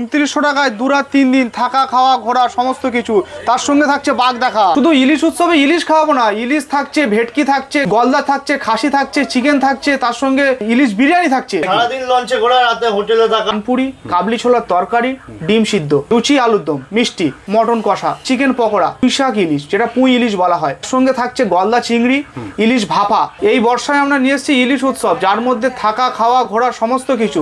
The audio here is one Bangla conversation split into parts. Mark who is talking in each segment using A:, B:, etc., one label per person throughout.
A: 2900 টাকায় 2 রাত 3 দিন থাকা খাওয়া ঘোরা সমস্ত কিছু, তার সঙ্গে থাকছে বাঘ দেখা। শুধু ইলিশ উৎসবে ইলিশ খাওয়াবো না, ইলিশ থাকছে, ভেটকি থাকছে, গলদা থাকছে, খাসি থাকছে, চিকেন থাকছে, তার সঙ্গে ইলিশ বিরিয়ানি থাকছে।
B: সারাদিন লঞ্চে ঘোরা, রাতে হোটেলে থাকা।
A: পুরি, কাবলি ছোলার তরকারি, ডিম সিদ্ধ, লুচি আলুর দম, মিষ্টি, মটন কষা, চিকেন পকোড়া, পুঁইশাক ইলিশ যেটা পুঁই ইলিশ বলা হয়, সঙ্গে থাকছে গলদা চিংড়ি, ইলিশ ভাপা। এই বর্ষায় আমরা নিয়ে এসেছি ইলিশ উৎসব, যার মধ্যে থাকা খাওয়া ঘোরা সমস্ত কিছু।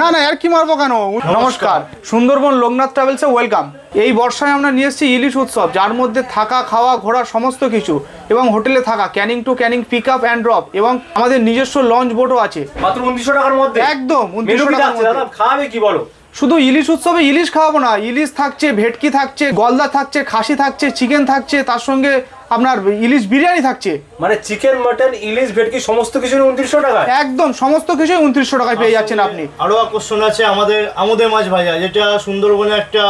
A: না না আর কি মারবো কেন। নমস্কার, সুন্দরবন লোকনাথ ট্রাভেলসে ওয়েলকাম। এই বর্ষায় আমরা নিয়ে এসেছি ইলিশ উৎসব, যার মধ্যে থাকা খাওয়া ঘোরা সমস্ত কিছু এবং হোটেলে থাকা, Canning to Canning pick up and drop, এবং আমাদের নিজস্ব লঞ্চ বোটও আছে।
C: মাত্র 2900 টাকার মধ্যে,
A: একদম 2900 টাকার মধ্যে।
C: খাবে কি বলো?
A: শুধু ইলিশ উৎসবে ইলিশ খাওয়াবো না, ইলিশ থাকছে, ভেটকি থাকছে, গলদা থাকছে, খাসি থাকছে, চিকেন থাকছে, তার সঙ্গে আপনার ইলিশ বিরিয়ানি থাকছে।
C: মানে চিকেন, মটন, ইলিশ, ভেটকি সমস্ত কিছু 2900 টাকায়।
A: একদম সমস্ত কিছুই 2900 টাকায় পেয়ে যাচ্ছেন আপনি।
B: আরো আকর্ষণ আছে আমাদের আমুদে মাছ ভাজা, যেটা সুন্দরবনে একটা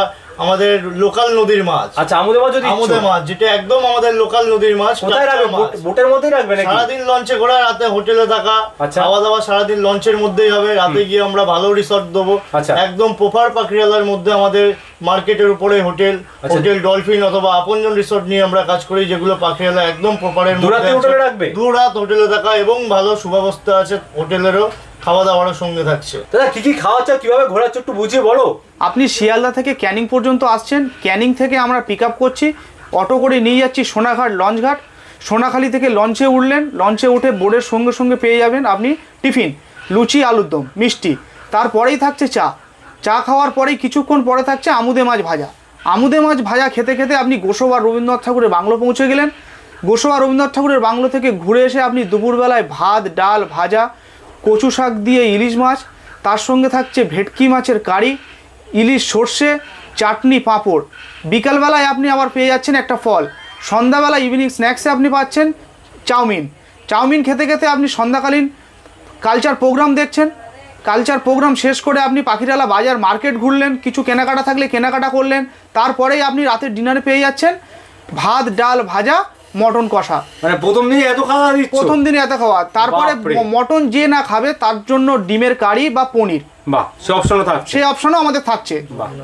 B: আমাদের লোকাল নদীর মাছ।
C: আচ্ছা, আমুদে মাছ যদি
B: আমুদে মাছ, যেটা একদম আমাদের লোকাল নদীর মাছ।
C: কোথায় রাখবে? বোটের মধ্যেই রাখবে নাকি?
B: সারাদিন লঞ্চে ঘোরা, রাতে হোটেলে থাকা, খাওয়া দাওয়া সারাদিন লঞ্চের মধ্যেই হবে। রাতে গিয়ে আমরা ভালো রিসর্ট দেবো, একদম প্রপার পাখিরালার মধ্যে আমাদের মার্কেটের উপরে হোটেল, হোটেল ডলফিন অথবা আপনজন রিসর্ট নিয়ে আমরা কাজ করি, যেগুলো পাখিরালা একদম প্রপারের মধ্যে
C: হোটেলে রাখবে।
B: 2 রাত হোটেলে থাকা এবং ভালো সুব্যবস্থা আছে হোটেলেরও, খাওয়া দাওয়ার সঙ্গে থাকছে।
C: দাদা কি কি খাওয়াচ্ছ, কিভাবে ঘোরাচ্ছ একটু বুঝিয়ে বলো।
A: আপনি শিয়ালদা থেকে ক্যানিং পর্যন্ত আসছেন, ক্যানিং থেকে আমরা পিক আপ করছি, অটো করে নিয়ে যাচ্ছি সোনাঘাট লঞ্চঘাট। সোনাখালি থেকে লঞ্চে উঠলেন, লঞ্চে উঠে বোর্ডের সঙ্গে সঙ্গে পেয়ে যাবেন আপনি টিফিন, লুচি আলুর দম, মিষ্টি, তারপরেই থাকছে চা। চা খাওয়ার পরেই কিছুক্ষণ পরে থাকছে আমুদে মাছ ভাজা। আমুদে মাছ ভাজা খেতে খেতে আপনি গোসবা রবীন্দ্রনাথ ঠাকুরের বাংলো পৌঁছে গেলেন। গোসবা রবীন্দ্রনাথ ঠাকুরের বাংলো থেকে ঘুরে এসে আপনি দুপুরবেলায় ভাত, ডাল, ভাজা, কচু শাক দিয়ে ইলিশ মাছ, তার সঙ্গে থাকছে ভেটকি মাছের কারি, ইলিশ সর্ষে, চাটনি, পাঁপড়। বিকালবেলায় আপনি আবার পেয়ে যাচ্ছেন একটা ফল। সন্ধ্যাবেলা ইভিনিং স্ন্যাক্সে আপনি পাচ্ছেন চাউমিন। চাউমিন খেতে খেতে আপনি সন্ধ্যাকালীন কালচার প্রোগ্রাম দেখছেন। কালচার প্রোগ্রাম শেষ করে আপনি পাখিরালা বাজার মার্কেট ঘুরলেন, কিছু কেনাকাটা থাকলে কেনাকাটা করলেন। তারপরেই আপনি রাতের ডিনারে পেয়ে যাচ্ছেন ভাত, ডাল, ভাজা, মটন কষা।
C: মানে প্রথম দিনে এত খাওয়া দিচ্ছ? প্রথম
A: দিনে এত খাওয়া। তারপরে মটন যে না খাবে তার জন্য ডিমের কারি বা পনির,
C: বাহ, সেই অপশনও থাকছে।
A: সেই অপশনও আমাদের থাকছে।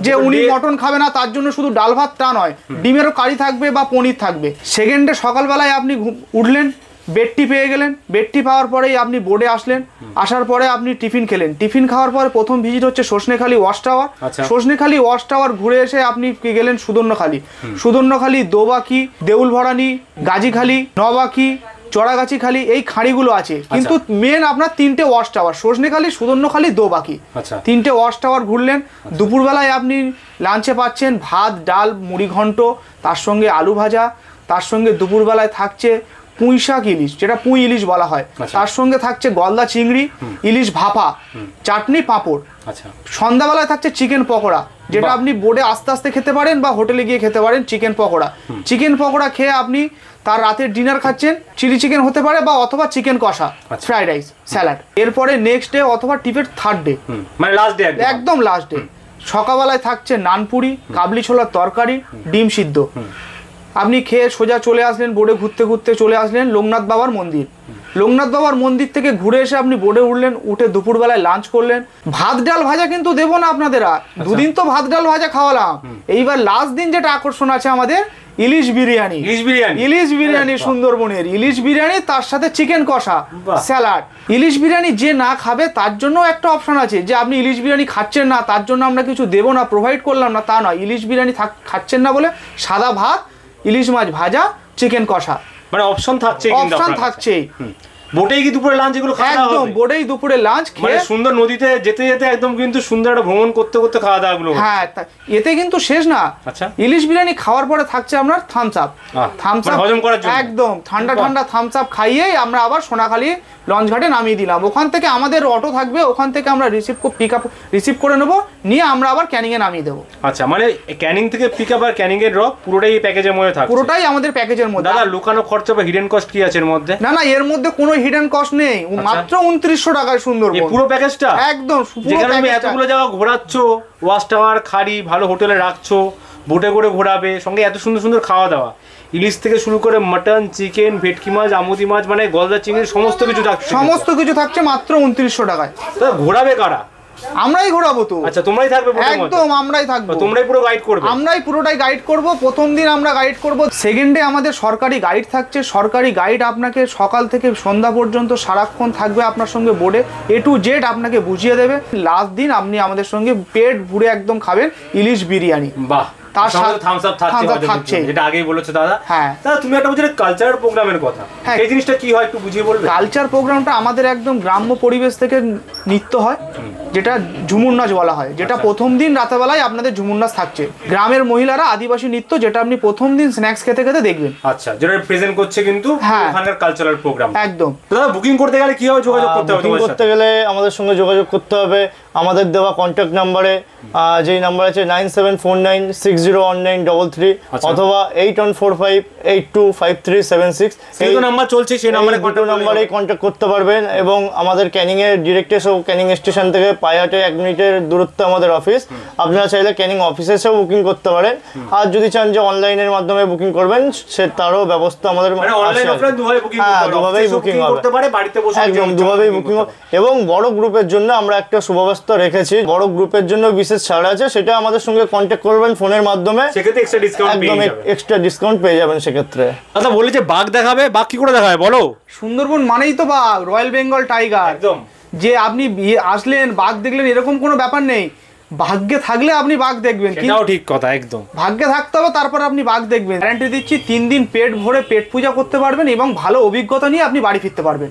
A: যে উনি মটন খাবে না তার জন্য শুধু ডাল ভাত তা নয়, ডিমেরও কারি থাকবে বা পনির থাকবে। সেকেন্ডে সকালবেলায় আপনি উঠলেন, বেডটি পেয়ে গেলেন। বেডটি পাওয়ার পরেই আপনি বোর্ডে আসলেন। আসার পরে আপনি টিফিন খেলেন। টিফিন খাওয়ার পরে প্রথম ভিজিট হচ্ছে Sajnekhali watch tower. Sajnekhali watch tower ঘুরে এসে আপনি গেলেন সুদর্ণখালি। সুদর্ণখালি, দোবাকি, দেউলভরানি, গাজীখালি, নবাকি, চড়াগাছি খালি, এই খাঁড়িগুলো আছে। কিন্তু মেন আপনার 3টে ওয়াচ টাওয়ার, সজনেখালি, সুদর্ণখালি, দোবাকি, 3টে ওয়াচ টাওয়ার ঘুরলেন। দুপুরবেলায় আপনি লাঞ্চে পাচ্ছেন ভাত, ডাল, মুড়ি ঘন্ট, তার সঙ্গে আলু ভাজা, তার সঙ্গে দুপুরবেলায় থাকছে পুঁইশাক ইলিশ, যেটা পুঁই ইলিশ বলা হয়, তার সঙ্গে থাকছে গলদা চিংড়ি, ইলিশ ভাপা, চাটনি, পাঁপড়। সন্ধ্যাবেলায় থাকছে চিকেন পকোড়া, যেটা আপনি বোর্ডে আস্তে আস্তে খেতে পারেন বা হোটেলে গিয়ে খেতে পারেন। চিকেন পকোড়া, চিকেন পকোড়া খেয়ে আপনি তার রাতের ডিনার খাচ্ছেন, চিলি চিকেন হতে পারে বা অথবা চিকেন কষা, ফ্রাইড রাইস, স্যালাড। এরপরে নেক্সট ডে অথবা টিপের থার্ড ডে,
C: মানে লাস্ট ডে,
A: একদম লাস্ট ডে, সকালবেলায় থাকছে নানপুরি, কাবলি ছোলার তরকারি, ডিম সিদ্ধ। আপনি খেয়ে সোজা চলে আসলেন, বোর্ডে ঘুরতে ঘুরতে চলে আসলেন লোকনাথ বাবার মন্দির। লোকনাথ বাবার মন্দির থেকে ঘুরে এসে আপনি বোর্ডে উঠলেন, উঠে দুপুরবেলায় লাঞ্চ করলেন। ভাত ডাল ভাজা কিন্তু দেবো না আপনাদের, দুদিন তো ভাত ডাল ভাজা খাওয়ালাম। এইবার লাস্ট দিন যেটা আকর্ষণ আছে আমাদের ইলিশ বিরিয়ানি। ইলিশ বিরিয়ানি সুন্দরবনের ইলিশ বিরিয়ানি, তার সাথে চিকেন কষা, স্যালাড। ইলিশ বিরিয়ানি যে না খাবে তার জন্য একটা অপশন আছে, যে আপনি ইলিশ বিরিয়ানি খাচ্ছেন না তার জন্য আমরা কিছু দেবো না, প্রোভাইড করলাম না, তা নয়। ইলিশ বিরিয়ানি খাচ্ছেন না বলে সাদা ভাত, ইলিশ মাছ ভাজা, চিকেন কষা,
C: মানে অপশন থাকছে।
A: অপশন থাকছে।
C: বোটেই কি দুপুরে লাঞ্চ এগুলো খাওয়া দাওয়া?
A: একদম বোটেই দুপুরে লাঞ্চ খেয়ে
C: সুন্দর নদীতে যেতে যেতে একদম কিন্তু সুন্দর একটা ভ্রমণ করতে করতে খাওয়া দাওয়া গুলো।
A: হ্যাঁ, এতে কিন্তু শেষ না। ইলিশ বিরিয়ানি খাওয়ার পরে থাকছে আপনার থামস আপ। থামস আপ হজম করার জন্য একদম ঠান্ডা ঠান্ডা থামস আপ খাইয়েই আমরা আবার সোনাখালি লঞ্চ ঘাটে নামিয়ে দিলাম। ওখান থেকে আমাদের অটো থাকবে, ওখান থেকে আমরা রিসিভ করে নেবো, নিয়ে আমরা আবার ক্যানিং এ নামিয়ে দেবো।
C: আচ্ছা, মানে ক্যানিং থেকে পিক আপ আর ক্যানিং এর ড্রপ পুরোটাই এই প্যাকেজের মধ্যে থাকবে?
A: পুরোটাই আমাদের প্যাকেজের মধ্যে।
C: দাদা লুকানো খরচা বা হিডেন কস্ট কি আছে এর মধ্যে?
A: না না, এর মধ্যে কোনো হিডেন কস্ট নেই, মাত্র 2900 টাকায় সুন্দরবন
C: পুরো প্যাকেজটা।
A: একদম,
C: যেখানে তুমি এতগুলো জায়গা ঘোরাচ্ছ, ওয়াচ টাওয়ার, খাড়ি, ভালো হোটেলে রাখছো, বোটে করে ঘোরাবে, সঙ্গে এত সুন্দর সুন্দর খাওয়া দাওয়া, ইলিশ থেকে শুরু করে মটন, চিকেন, ভেটকি মাছ, আমুদি মাছ, মানে গলদা চিংড়ি সমস্ত কিছু থাকছে।
A: সমস্ত কিছু থাকছে মাত্র 2900 টাকায়।
C: ঘোরাবে কারা?
A: আমরাই ঘোরাবো তো।
C: আচ্ছা তোমরাই থাকবে বোটের মধ্যে?
A: একদম আমরাই থাকবো,
C: তোমরাই পুরো গাইড করবে?
A: আমরাই পুরোটাই গাইড করব। প্রথম দিন আমরা গাইড করব, সেকেন্ড ডে আমাদের সরকারি গাইড থাকছে। সরকারি গাইড আপনাকে সকাল থেকে সন্ধ্যা পর্যন্ত সারাক্ষণ থাকবে আপনার সঙ্গে বোর্ডে, A to Z আপনাকে বুঝিয়ে দেবে। লাস্ট দিন আপনি আমাদের সঙ্গে পেট ভরে একদম খাবেন ইলিশ বিরিয়ানি।
C: বাহ, তার সাথে থামস আপ
A: থাকছে,
C: যেটা আগেই বলেছো দাদা।
A: হ্যাঁ
C: দাদা তুমি একটা বলছিলে কালচারাল প্রোগ্রামের কথা,
A: হ্যাঁ।
C: এই জিনিসটা কি হয় একটু বুঝিয়ে বলবে?
A: কালচার প্রোগ্রামটা আমাদের একদম গ্রাম্য পরিবেশ থেকে নৃত্য হয়, যেটা ঝুমুর নাচ বলা হয়, যেটা প্রথম দিন রাতেবেলায় আপনাদের ঝুমুর নাচ থাকছে। গ্রামের মহিলারা আদিবাসী নৃত্য, যেটা আপনি প্রথম দিন স্ন্যাক্স খেতে খেতে দেখবেন।
C: আচ্ছা, যেটা প্রেজেন্ট করছে কিন্তু ওখানকার কালচারাল প্রোগ্রাম।
A: একদম।
C: দাদা বুকিং করতে গেলে কিভাবে যোগাযোগ করতে হবে?
B: বুকিং করতে গেলে আমাদের সঙ্গে যোগাযোগ করতে হবে আমাদের দেওয়া কন্ট্যাক্ট নাম্বারে, যেই নাম্বার আছে 9749601933 অথবা 8145825376।
C: এই নাম্বার চলছে, সেই নাম্বারে
B: কন্ট্যাক্ট করতে পারবেন। এবং আমাদের ক্যানিং এর ডিরেক্ট এসেও, ক্যানিং স্টেশন থেকে পায়ে হেঁটে 1 মিনিটের দূরত্বে আমাদের অফিস। আপনারা চাইলে ক্যানিং অফিসে এসেও বুকিং করতে পারেন, আর যদি চান যে অনলাইনের মাধ্যমে বুকিং করবেন সে তারও ব্যবস্থা আমাদের আছে। দুভাবেই বুকিং করতে পারে, বাড়িতে বসে একদম দুভাবেই বুকিং। এবং বড় গ্রুপের জন্য আমরা একটা সুব্যবস্থা রেখেছি, বড় গ্রুপের জন্য বিশেষ ছাড় আছে, সেটা আমাদের সঙ্গে কন্ট্যাক্ট করবেন ফোনের মাধ্যমে,
C: সেক্ষেত্রে এক্সট্রা ডিসকাউন্ট পেয়ে যাবেন।
B: এক্সট্রা ডিসকাউন্ট পেয়ে যাবেন সেক্ষেত্রে।
C: দাদা বলি যে বাঘ দেখাবে, বাঘ কি করে দেখাবে বলো?
A: সুন্দরবন মানেই তো বাঘ, রয়্যাল বেঙ্গল টাইগার।
C: একদম,
A: যে আপনি আসলেন বাঘ দেখলেন এরকম কোনো ব্যাপার নেই। ভাগ্যে থাকলে আপনি বাঘ দেখবেন,
C: সেটাও ঠিক কথা, একদম
A: ভাগ্যে থাকতে হবে, তারপর আপনি বাঘ দেখবেন। গ্যারান্টি দিচ্ছি 3 দিন পেট ভরে পেট পূজা করতে পারবেন এবং ভালো অভিজ্ঞতা নিয়ে আপনি বাড়ি ফিরতে পারবেন।